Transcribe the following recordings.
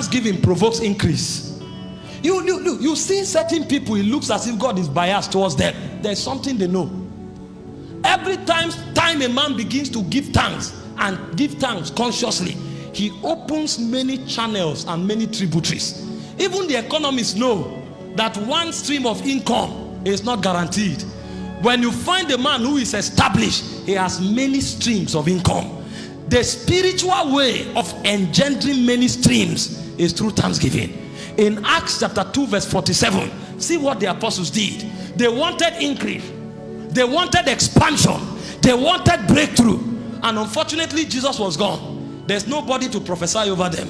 thanksgiving provokes increase. You see certain people, it looks as if God is biased towards them. There's something they know. Every time a man begins to give thanks and give thanks consciously, he opens many channels and many tributaries. Even the economists know that one stream of income is not guaranteed. When you find a man who is established, he has many streams of income. The spiritual way of engendering many streams is through thanksgiving. In Acts chapter 2 verse 47, see what the apostles did. They wanted increase, they wanted expansion, they wanted breakthrough, and unfortunately Jesus was gone. There's nobody to prophesy over them.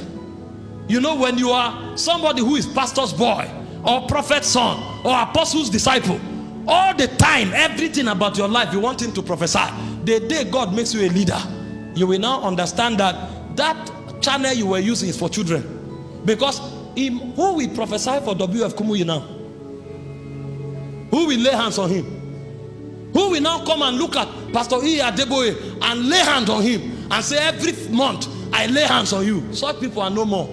You know, when you are somebody who is pastor's boy or prophet's son or apostle's disciple, all the time, everything about your life you want him to prophesy. The day God makes you a leader, you will now understand that that channel you were using is for children. Because who will prophesy for W.F. Kumuyi now? Who will lay hands on him? Who will now come and look at Pastor E.A. Adeboye and lay hands on him and say, every month I lay hands on you? Such people are no more.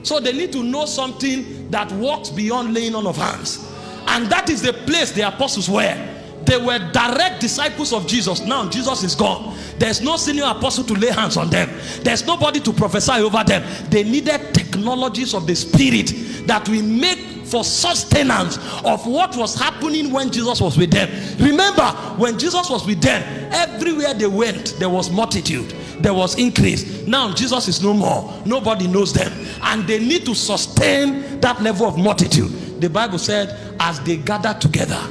So they need to know something that works beyond laying on of hands. And that is the place the apostles were. They were direct disciples of Jesus. Now Jesus is gone. There's no senior apostle to lay hands on them. There's nobody to prophesy over them. They needed technologies of the Spirit that will make for sustenance of what was happening when Jesus was with them. Remember, when Jesus was with them, everywhere they went, there was multitude, there was increase. Now Jesus is no more. Nobody knows them, and they need to sustain that level of multitude. The Bible said, as they gathered together,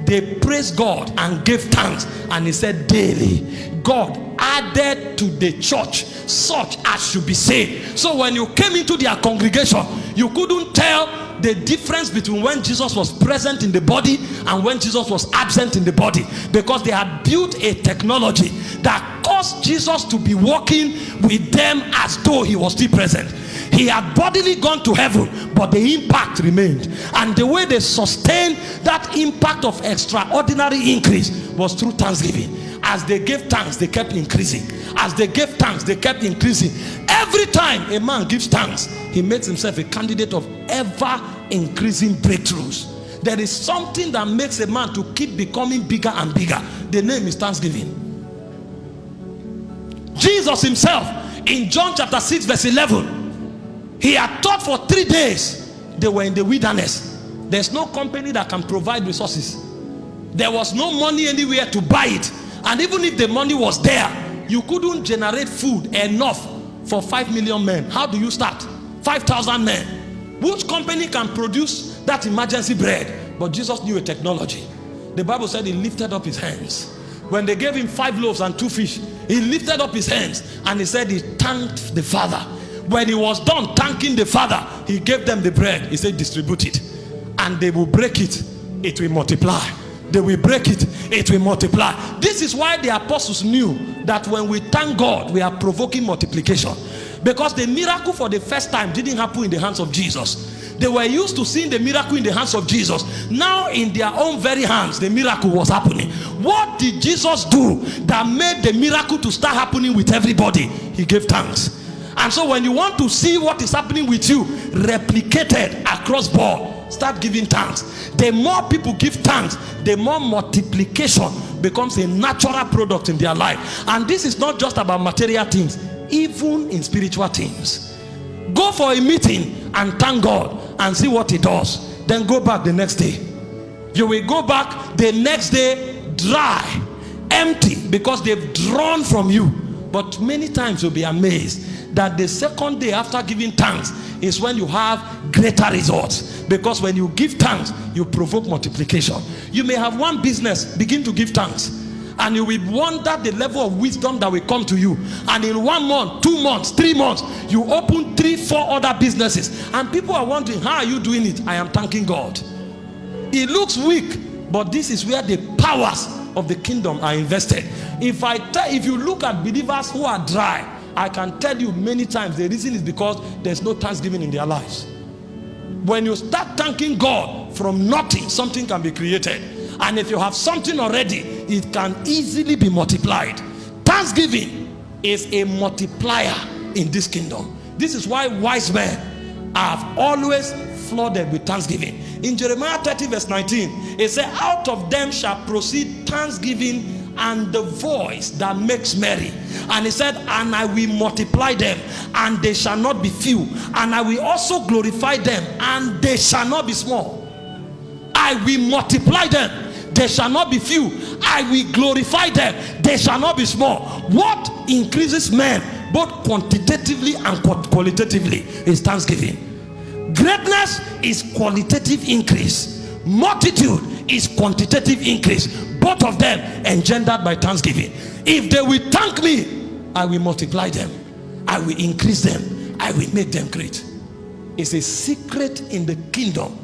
they praised God and gave thanks, and he said, daily God added to the church such as should be saved. So when you came into their congregation, you couldn't tell the difference between when Jesus was present in the body and when Jesus was absent in the body, because they had built a technology that caused Jesus to be walking with them as though he was still present. He had bodily gone to heaven, but the impact remained. And the way they sustained that impact of extraordinary increase was through thanksgiving. As they gave thanks, they kept increasing. As they gave thanks, they kept increasing. Every time a man gives thanks, he makes himself a candidate of ever increasing breakthroughs. There is something that makes a man to keep becoming bigger and bigger. The name is thanksgiving. Jesus himself, in John chapter 6 verse 11, he had taught for 3 days. They were in the wilderness. There's no company that can provide resources. There was no money anywhere to buy it. And even if the money was there, you couldn't generate food enough for 5 million men. How do you start? 5,000 men. Which company can produce that emergency bread? But Jesus knew a technology. The Bible said he lifted up his hands. When they gave him 5 loaves and 2 fish, he lifted up his hands and he said he thanked the Father. When he was done thanking the Father, he gave them the bread. He said, distribute it. And they will break it, it will multiply. They will break it, it will multiply. This is why the apostles knew that when we thank God, we are provoking multiplication. Because the miracle for the first time didn't happen in the hands of Jesus. They were used to seeing the miracle in the hands of Jesus. Now in their own very hands, the miracle was happening. What did Jesus do that made the miracle to start happening with everybody? He gave thanks. And so when you want to see what is happening with you replicated across board, start giving thanks. The more people give thanks, the more multiplication becomes a natural product in their life. And this is not just about material things, even in spiritual things. Go for a meeting and thank God and see what he does. Then go back the next day. You will go back the next day dry, empty, because they've drawn from you. But many times you'll be amazed that the second day after giving thanks is when you have greater results. Because when you give thanks, you provoke multiplication. You may have one business, begin to give thanks, and you will wonder the level of wisdom that will come to you. And in 1 month, 2 months, 3 months, you open 3, 4 other businesses, and people are wondering, how are you doing it? I am thanking God. It looks weak, but this is where the powers of the kingdom are invested. If you look at believers who are dry, I can tell you many times the reason is because there's no thanksgiving in their lives. When you start thanking God, from nothing something can be created. And if you have something already, it can easily be multiplied. Thanksgiving is a multiplier in this kingdom. This is why wise men I have always flooded with thanksgiving. In Jeremiah 30 verse 19, it says, out of them shall proceed thanksgiving and the voice that makes merry. And he said, and I will multiply them, and they shall not be few, and I will also glorify them, and they shall not be small. I will multiply them, they shall not be few. I will glorify them, they shall not be small. What increases men both quantitatively and qualitatively is thanksgiving. Greatness is qualitative increase, multitude is quantitative increase, both of them engendered by thanksgiving. If they will thank me, I will multiply them, I will increase them, I will make them great. It's a secret in the kingdom